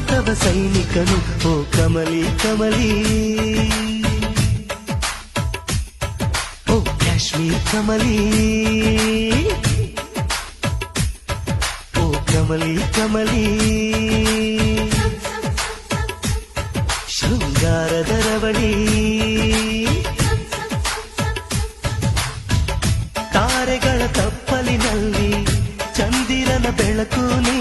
ತವ ಸೈನಿಕನು ಓ ಕಮಲಿ ಕಮಲಿ, ಓ ಕಾಶ್ಮೀರ್ ಕಮಲಿ, ಓ ಕಮಲಿ ಕಮಲಿ. ಶೃಂಗಾರದ ರವಳಿ ತಾರೆಗಳ ತಪ್ಪಲಿನಲ್ಲಿ ಚಂದಿರನ ಬೆಳಕು ನೀ.